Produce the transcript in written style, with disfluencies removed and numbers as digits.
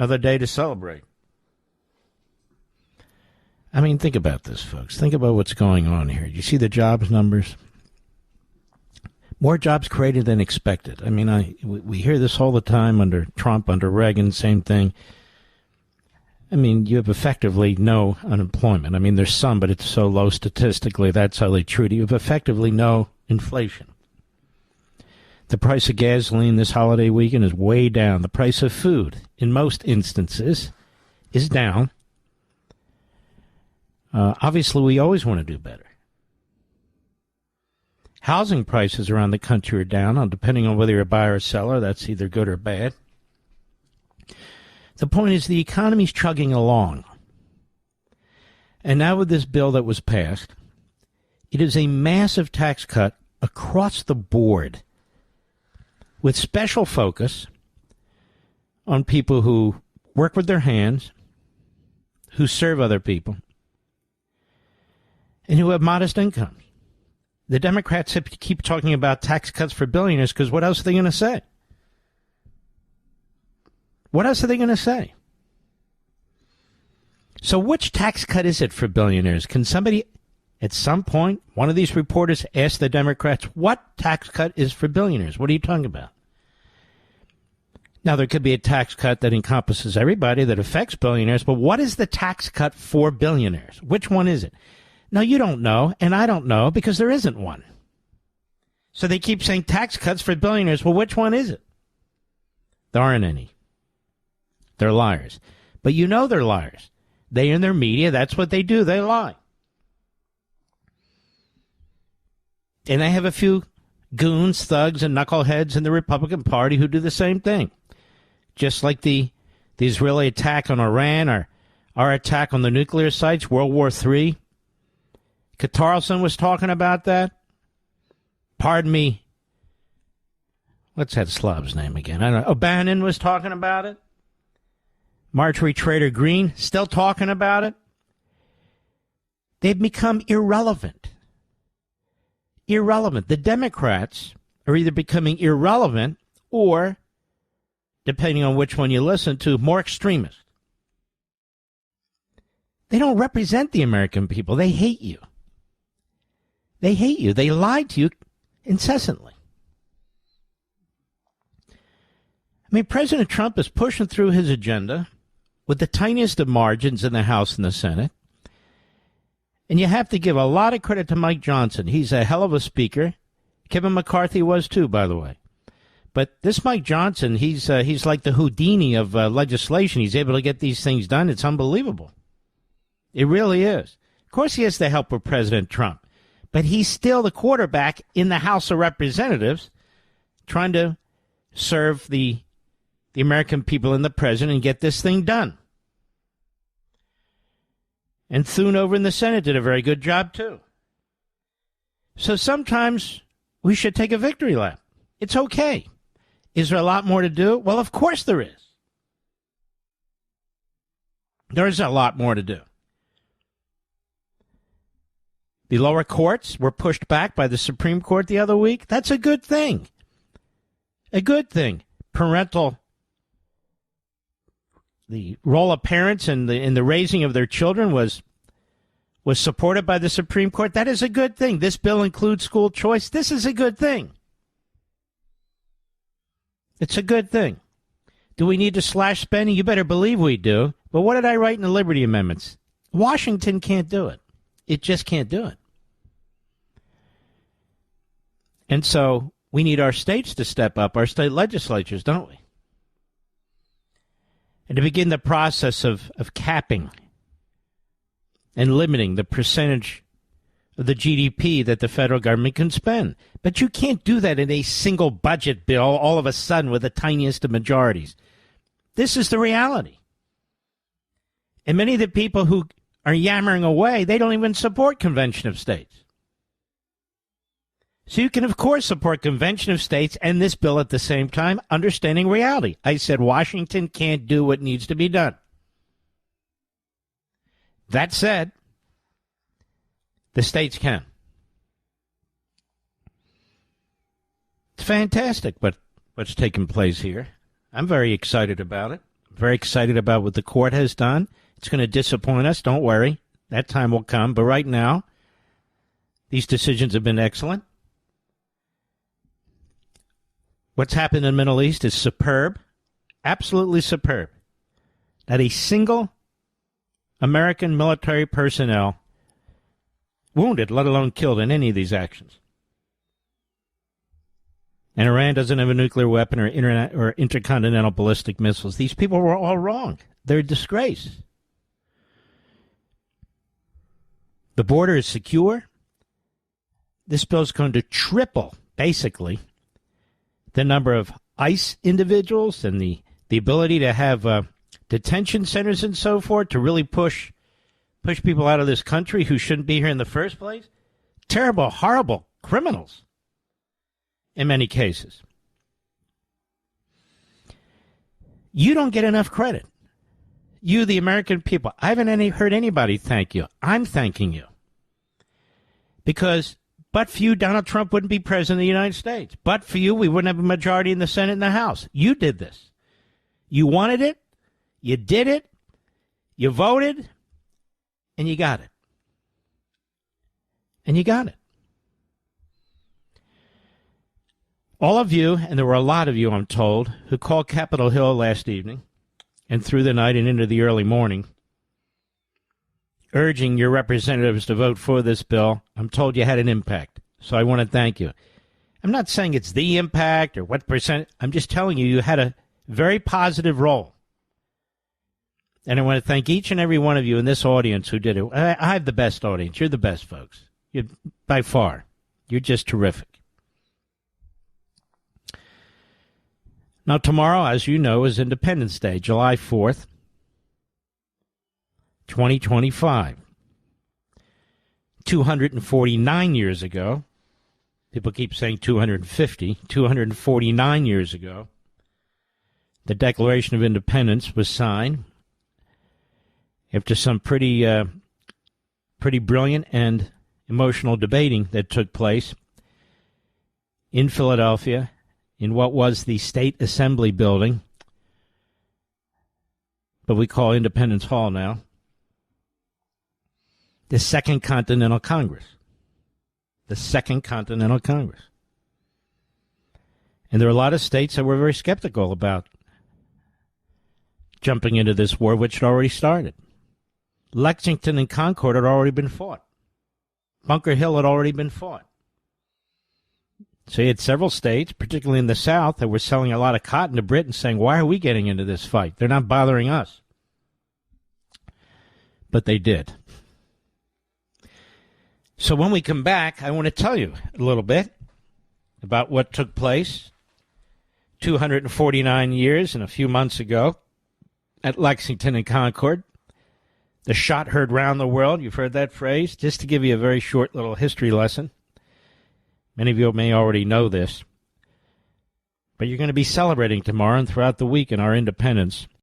Another day to celebrate. I mean, think about this, folks. Think about what's going on here. You see the jobs numbers? More jobs created than expected. I mean, we hear this all the time under Trump, under Reagan, same thing. I mean, you have effectively no unemployment. I mean, there's some, but it's so low statistically, that's how they treat it. You have effectively no inflation. The price of gasoline this holiday weekend is way down. The price of food, in most instances, is down. Obviously, we always want to do better. Housing prices around the country are down, depending on whether you're a buyer or seller. That's either good or bad. The point is the economy's chugging along. And now with this bill that was passed, it is a massive tax cut across the board with special focus on people who work with their hands, who serve other people, and who have modest incomes. The Democrats keep talking about tax cuts for billionaires because what else are they going to say? What else are they going to say? So which tax cut is it for billionaires? Can somebody, at some point, one of these reporters ask the Democrats, what tax cut is for billionaires? What are you talking about? Now, there could be a tax cut that encompasses everybody that affects billionaires, but what is the tax cut for billionaires? Which one is it? No, you don't know, and I don't know, because there isn't one. So they keep saying tax cuts for billionaires. Well, which one is it? There aren't any. They're liars. But you know they're liars. They in their media, that's what they do. They lie. And I have a few goons, thugs, and knuckleheads in the Republican Party who do the same thing. Just like the Israeli attack on Iran or our attack on the nuclear sites, World War III. Carlson was talking about that. Pardon me. What's that slob's name again? I don't know. O'Bannon was talking about it. Marjorie Trader Green still talking about it. They've become irrelevant. Irrelevant. The Democrats are either becoming irrelevant or, depending on which one you listen to, more extremist. They don't represent the American people. They hate you. They hate you. They lie to you incessantly. I mean, President Trump is pushing through his agenda with the tiniest of margins in the House and the Senate. And you have to give a lot of credit to Mike Johnson. He's a hell of a speaker. Kevin McCarthy was too, by the way. But this Mike Johnson, he's like the Houdini of legislation. He's able to get these things done. It's unbelievable. It really is. Of course he has the help of President Trump. But he's still the quarterback in the House of Representatives trying to serve the American people and the president and get this thing done. And Thune over in the Senate did a very good job, too. So sometimes we should take a victory lap. It's okay. Is there a lot more to do? Well, of course there is. There is a lot more to do. The lower courts were pushed back by the Supreme Court the other week. That's a good thing. A good thing. The role of parents in the raising of their children was supported by the Supreme Court. That is a good thing. This bill includes school choice. This is a good thing. It's a good thing. Do we need to slash spending? You better believe we do. But what did I write in the Liberty Amendments? Washington can't do it. It just can't do it. And so we need our states to step up, our state legislatures, don't we? And to begin the process of capping and limiting the percentage of the GDP that the federal government can spend. But you can't do that in a single budget bill all of a sudden with the tiniest of majorities. This is the reality. And many of the people who are yammering away, they don't even support Convention of States. So you can, of course, support Convention of States and this bill at the same time, understanding reality. I said Washington can't do what needs to be done. That said, the states can. It's fantastic what's taking place here. I'm very excited about it. Very excited about what the court has done. It's going to disappoint us. Don't worry. That time will come. But right now, these decisions have been excellent. What's happened in the Middle East is superb. Absolutely superb. Not a single American military personnel wounded, let alone killed, in any of these actions. And Iran doesn't have a nuclear weapon or intercontinental ballistic missiles. These people were all wrong. They're a disgrace. The border is secure. This bill is going to triple, basically, the number of ICE individuals and the ability to have detention centers and so forth to really push people out of this country who shouldn't be here in the first place. Terrible, horrible criminals in many cases. You don't get enough credit. You, the American people. I haven't heard anybody thank you. I'm thanking you. Because but for you, Donald Trump wouldn't be president of the United States. But for you, we wouldn't have a majority in the Senate and the House. You did this. You wanted it. You did it. You voted. And you got it. And you got it. All of you, and there were a lot of you, I'm told, who called Capitol Hill last evening and through the night and into the early morning, urging your representatives to vote for this bill, I'm told you had an impact. So I want to thank you. I'm not saying it's the impact or what percent. I'm just telling you, you had a very positive role. And I want to thank each and every one of you in this audience who did it. I have the best audience. You're the best, folks. You're, by far. You're just terrific. Now, tomorrow, as you know, is Independence Day, July 4th, 2025. 249 years ago, people keep saying 250, 249 years ago, the Declaration of Independence was signed after some pretty brilliant and emotional debating that took place in Philadelphia, in what was the State Assembly building, but we call Independence Hall now, the Second Continental Congress. The Second Continental Congress. And there are a lot of states that were very skeptical about jumping into this war, which had already started. Lexington and Concord had already been fought. Bunker Hill had already been fought. So you had several states, particularly in the South, that were selling a lot of cotton to Britain, saying, why are we getting into this fight? They're not bothering us. But they did. So when we come back, I want to tell you a little bit about what took place 249 years and a few months ago at Lexington and Concord. The shot heard round the world. You've heard that phrase. Just to give you a very short little history lesson. Many of you may already know this. But you're going to be celebrating tomorrow and throughout the week in our independence.